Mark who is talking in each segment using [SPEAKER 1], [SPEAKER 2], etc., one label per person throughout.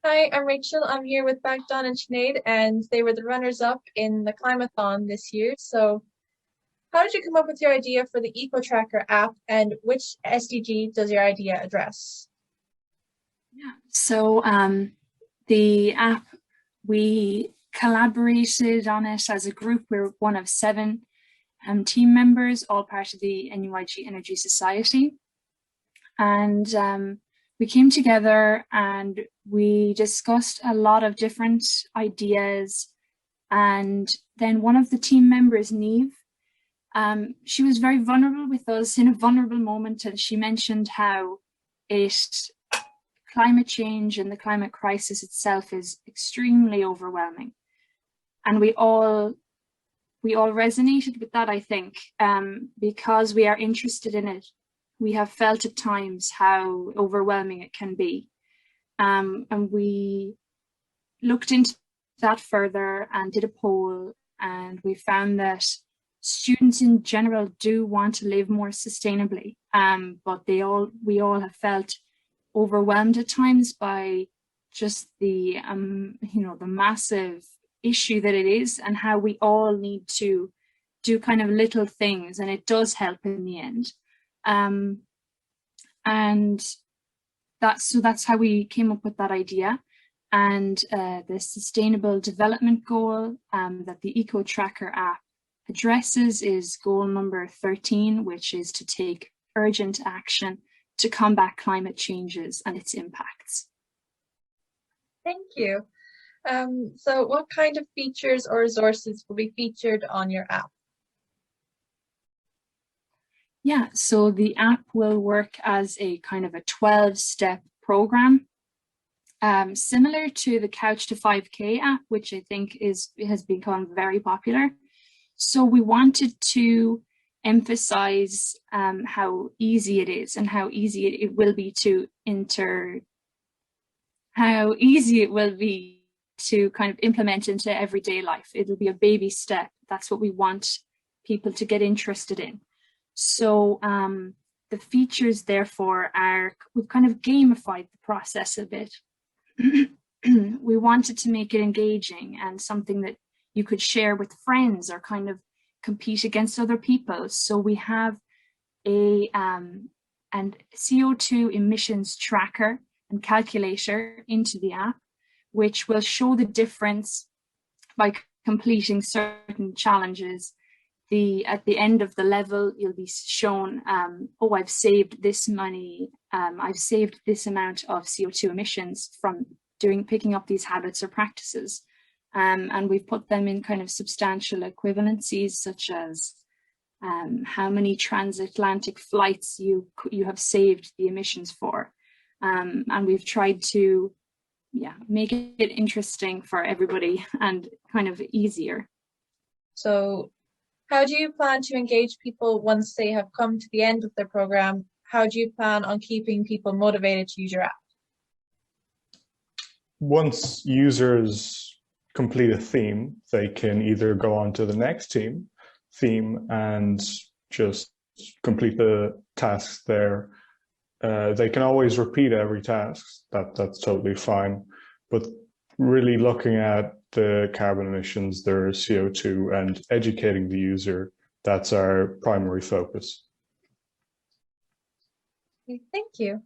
[SPEAKER 1] Hi, I'm Rachel. I'm here with Bogdan and Sinead, and they were the runners-up in the Climathon this year. So, how did you come up with your idea for the Eco Tracker app, and which SDG does your idea address?
[SPEAKER 2] Yeah. The app, we collaborated on it as a group. We're one of seven team members, all part of the NUI Energy Society. And we came together and we discussed a lot of different ideas. And then one of the team members, Neve, she was very vulnerable with us in a vulnerable moment, and she mentioned how climate change and the climate crisis itself is extremely overwhelming. And we all resonated with that, I think, because we are interested in it. We have felt at times how overwhelming it can be. And we looked into that further and did a poll, and we found that students in general do want to live more sustainably, but we all have felt overwhelmed at times by just the the massive issue that it is, and how we all need to do kind of little things, and it does help in the end. And that's how we came up with that idea. And the sustainable development goal that the Eco Tracker app addresses is goal number 13, which is to take urgent action to combat climate changes and its impacts.
[SPEAKER 1] Thank you. So, what kind of features or resources will be featured on your app?
[SPEAKER 2] Yeah, so the app will work as a kind of a 12-step program, similar to the Couch to 5K app, which I think has become very popular. So we wanted to emphasize how easy it is and how easy it will be to kind of implement into everyday life. It'll be a baby step. That's what we want people to get interested in. So the features, therefore, we've kind of gamified the process a bit. We wanted to make it engaging and something that you could share with friends or kind of compete against other people. So we have a CO2 emissions tracker and calculator into the app, which will show the difference by completing certain challenges. At the end of the level, you'll be shown, oh, I've saved this money, I've saved this amount of CO2 emissions from picking up these habits or practices. And we've put them in kind of substantial equivalencies, such as how many transatlantic flights you have saved the emissions for. And we've tried to make it interesting for everybody and kind of easier.
[SPEAKER 1] So, how do you plan to engage people once they have come to the end of their program? How do you plan on keeping people motivated to use your app?
[SPEAKER 3] Once users complete a theme, they can either go on to the next theme and just complete the tasks there. They can always repeat every task. That's totally fine. But really looking at the carbon emissions, their CO2, and educating the user, that's our primary focus.
[SPEAKER 1] Thank you.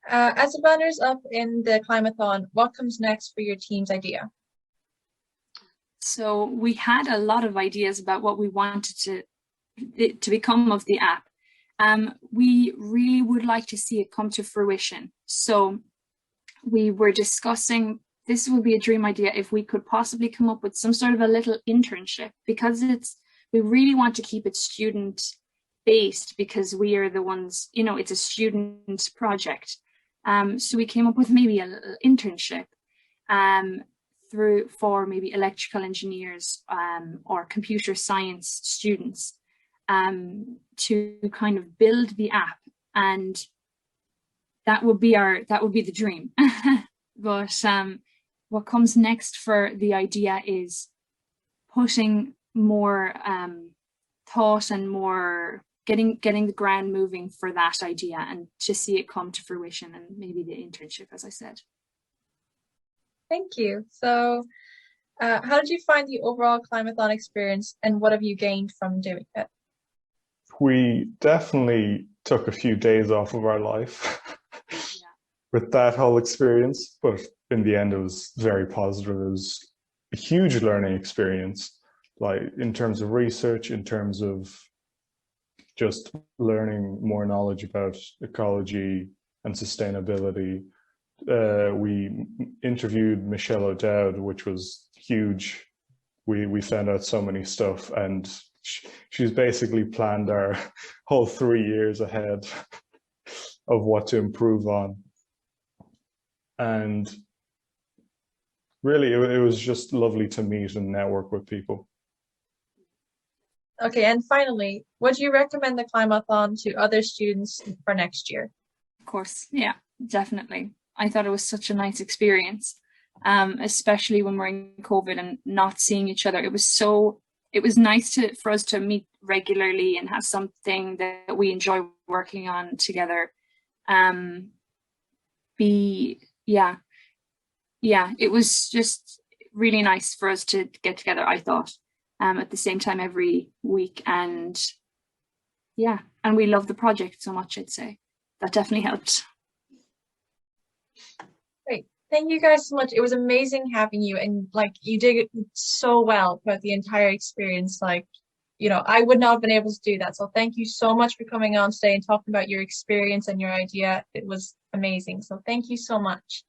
[SPEAKER 1] As the runners up in the Climathon, what comes next for your team's idea?
[SPEAKER 2] So we had a lot of ideas about what we wanted to become of the app. We really would like to see it come to fruition. So we were discussing, this would be a dream idea if we could possibly come up with some sort of a little internship, because we really want to keep it student based, because we are the ones, it's a student project. So we came up with maybe a little internship for maybe electrical engineers or computer science students to kind of build the app, and that would be the dream. But what comes next for the idea is putting more thought and more getting the ground moving for that idea, and to see it come to fruition, and maybe the internship, as I said.
[SPEAKER 1] Thank you. So, how did you find the overall Climathon experience, and what have you gained from doing it?
[SPEAKER 3] We definitely took a few days off of our life with that whole experience, but in the end, it was very positive. It was a huge learning experience, like in terms of research, in terms of just learning more knowledge about ecology and sustainability. We interviewed Michelle O'Dowd, which was huge. We found out so many stuff, and she's basically planned our whole 3 years ahead of what to improve on. And really, it was just lovely to meet and network with people.
[SPEAKER 1] Okay, and finally, would you recommend the Climathon to other students for next year?
[SPEAKER 2] Of course, yeah, definitely. I thought it was such a nice experience, especially when we're in COVID and not seeing each other. It was nice for us to meet regularly and have something that we enjoy working on together. It was just really nice for us to get together, I thought, at the same time every week. And we love the project so much, I'd say. That definitely helped.
[SPEAKER 1] Great. Thank you guys so much. It was amazing having you, and like you did it so well throughout the entire experience. Like, I would not have been able to do that. So thank you so much for coming on today and talking about your experience and your idea. It was amazing. So thank you so much.